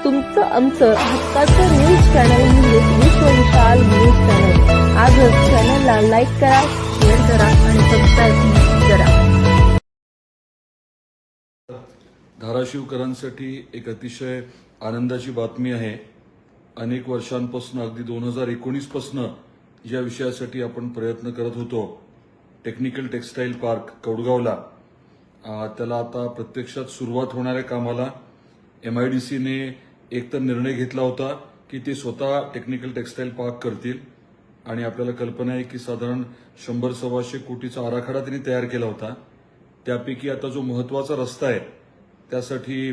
तुमचं आमचं हक्काचं न्यूज चॅनल म्हणजे विश्वविशाल न्यूज चॅनल। आजच चॅनलला लाईक करा, शेअर करा आणि सबस्क्राईब करा। धाराशिवकरांसाठी एक अतिशय आनंदाची बातमी आहे। अनेक वर्षांपासून अगदी 2019 पासून या विषयासाठी आपण प्रयत्न करत होतो। टेक्निकल टेक्सटाईल पार्क कौडगावला त्याला आता प्रत्यक्षात सुरुवात होणाऱ्या कामाला MIDC ने एक तर निर्णय घेतला होता की ते स्वतः टेक्निकल टेक्सटाईल पार्क करतील आणि आपल्याला कल्पना आहे की साधारण 100-125 कोटीचा आराखडा त्यांनी तयार केला होता। त्यापैकी आता जो महत्त्वाचा रस्ता आहे त्यासाठी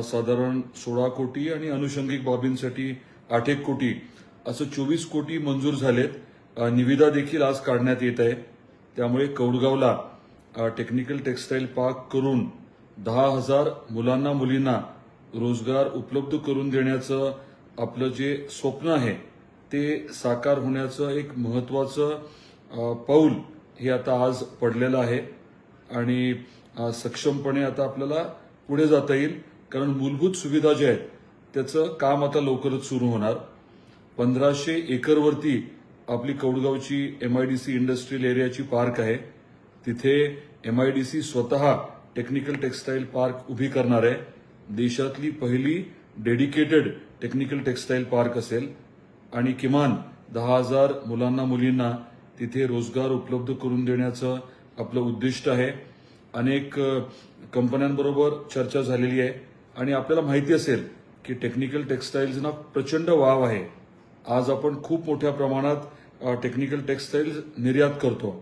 साधारण 16 कोटी आणि अनुषंगिक बाबींसाठी 8 कोटी असं 24 कोटी मंजूर झालेत। निविदा देखील आज काढण्यात येत आहे। त्यामुळे कौडगावला टेक्निकल टेक्सटाईल पार्क करून 10,000 मुलांना मुलींना रोजगार उपलब्ध करून देण्याचं आपलं जे स्वप्न आहे ते साकार होण्याचं एक महत्त्वाचं पाऊल हे आता आज पडलेलं आहे आणि सक्षमपणे आता आपल्याला पुढे जाता येईल। कारण मूलभूत सुविधा ज्या आहेत त्याचं काम आता लवकरच सुरू होणार। 1500 एकरवरती आपली कौडगावची MIDC इंडस्ट्रियल एरियाची पार्क आहे। तिथे MIDC स्वतः टेक्निकल टेक्सटाईल पार्क उभी करणार आहे। देशातली पहिली डेडिकेटेड टेक्निकल टेक्सटाईल पार्क असेल आणि किमान 10,000 मुलांना मुलींना तिथे रोजगार उपलब्ध करून देण्याचं आपलं उद्दिष्ट आहे। अनेक कंपन्यांबरोबर चर्चा झालेली आहे आणि आपल्याला माहिती असेल की टेक्निकल टेक्सटाईल्सना प्रचंड वाव आहे। आज आपण खूप मोठ्या प्रमाणात टेक्निकल टेक्सटाईल्स निर्यात करतो।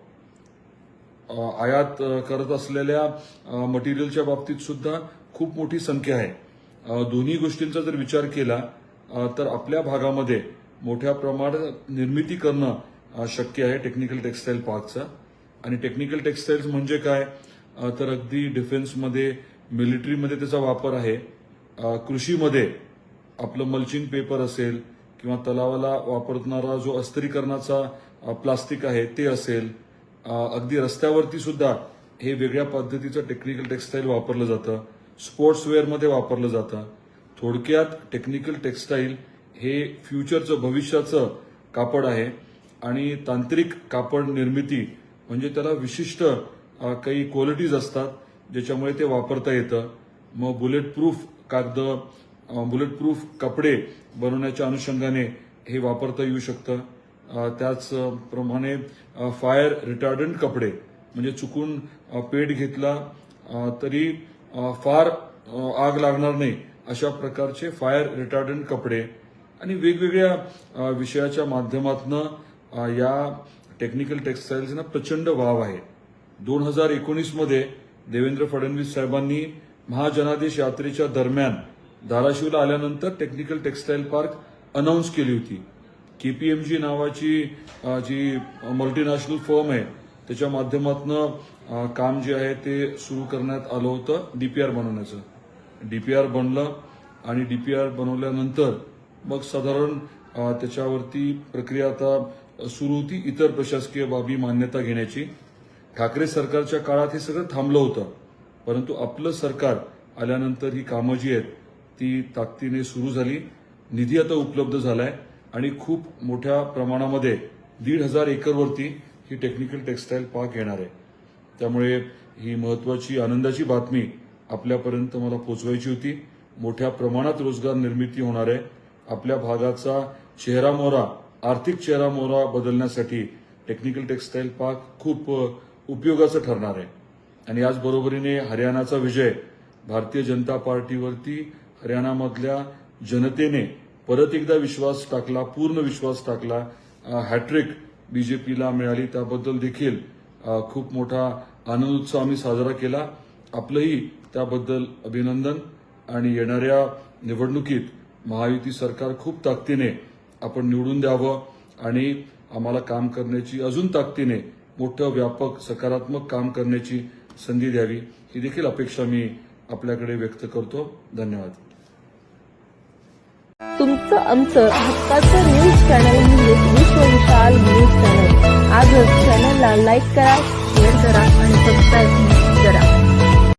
आयात करत असलेल्या मटेरियलच्या बाबतीत सुद्धा खूप मोठी संख्या आहे। दोन्ही गोष्टींचा जर विचार केला तर आपल्या भागामध्ये मोठ्या प्रमाणात निर्मिती करणं शक्य आहे टेक्निकल टेक्सटाईल पार्कचं। आणि टेक्निकल टेक्सटाईल्स म्हणजे काय तर अगदी डिफेन्समध्ये मिलिटरीमध्ये त्याचा वापर आहे। कृषीमध्ये आपलं मल्चिंग पेपर असेल किंवा तलावाला वापरणारा जो अस्त्रीकरणाचा प्लास्टिक आहे ते असेल। अगदी रस्त्यावरती सुद्धा हे वेगळ्या पद्धतीचं टेक्निकल टेक्सटाईल वापरलं जातं। स्पोर्ट्सवेअरमध्ये वापरलं जातं। थोडक्यात टेक्निकल टेक्सटाईल हे फ्युचरचं भविष्याचं कापड आहे आणि तांत्रिक कापड निर्मिती म्हणजे त्याला विशिष्ट काही क्वालिटीज असतात ज्याच्यामुळे ते वापरता येतं। मग बुलेट प्रूफ कागद बुलेट कपडे बनवण्याच्या अनुषंगाने हे वापरता येऊ शकतं। त्याचप्रमाणे फायर रिटार्डंट कपडे म्हणजे चुकून पेट घेतला तरी फार आग लागणार नाही अशा प्रकारचे फायर रिटार्डंट कपडे आणि वेगवेगळ्या विषयाच्या माध्यमातून या टेक्निकल टेक्सटाईल्सना प्रचंड वाव आहे। 2019 मध्ये देवेंद्र फडणवीस साहेबांनी महाजनादेश यात्रेच्या दरम्यान धाराशिवला आल्यानंतर टेक्निकल टेक्सटाईल पार्क अनाउन्स केली होती। KPMG नावाची जी मल्टीनॅशनल फर्म आहे त्याच्या माध्यमातून काम जे आहे ते सुरू करण्यात आलं होतं DPR बनवण्याचं। DPR बनलं आणि DPR बनवल्यानंतर मग साधारण त्याच्यावरती प्रक्रिया आता सुरू होती इतर प्रशासकीय बाबी मान्यता घेण्याची। ठाकरे सरकारच्या काळात हे सगळं थांबलं होतं परंतु आपलं सरकार आल्यानंतर ही कामं जी आहेत ती ताकदीने सुरू झाली। निधी आता उपलब्ध झालाय आणि खूप मोठ्या प्रमाणामध्ये 1,500 एकरवरती ही टेक्निकल टेक्सटाईल पार्क येणार आहे। त्यामुळे ही महत्त्वाची आनंदाची बातमी आपल्यापर्यंत मला पोहोचवायची होती। मोठ्या प्रमाणात रोजगार निर्मिती होणार आहे। आपल्या भागाचा चेहरामोहरा आर्थिक चेहरामोहरा बदलण्यासाठी टेक्निकल टेक्सटाईल पार्क खूप उपयोगाचं ठरणार आहे। आणि याचबरोबरीने हरियाणाचा विजय भारतीय जनता पार्टीवरती हरियाणामधल्या जनतेने परत एकदा विश्वास टाकला, पूर्ण विश्वास टाकला। हॅट्रिक BJPला मिळाली त्याबद्दल देखील खूप मोठा आनंद उत्सव आम्ही साजरा केला। आपलंही त्याबद्दल अभिनंदन आणि येणाऱ्या निवडणुकीत महायुती सरकार खूप ताकदीने आपण निवडून द्यावं आणि आम्हाला काम करण्याची अजून ताकदीने मोठं व्यापक सकारात्मक काम करण्याची संधी द्यावी ही देखील अपेक्षा मी आपल्याकडे व्यक्त करतो। धन्यवाद। तुमचं आमचं हक्काचं न्यूज चॅनल म्हणजे विश्वविशाल न्यूज चॅनल। आजच चॅनलला लाईक करा, शेअर करा आणि सबस्क्राईब करा।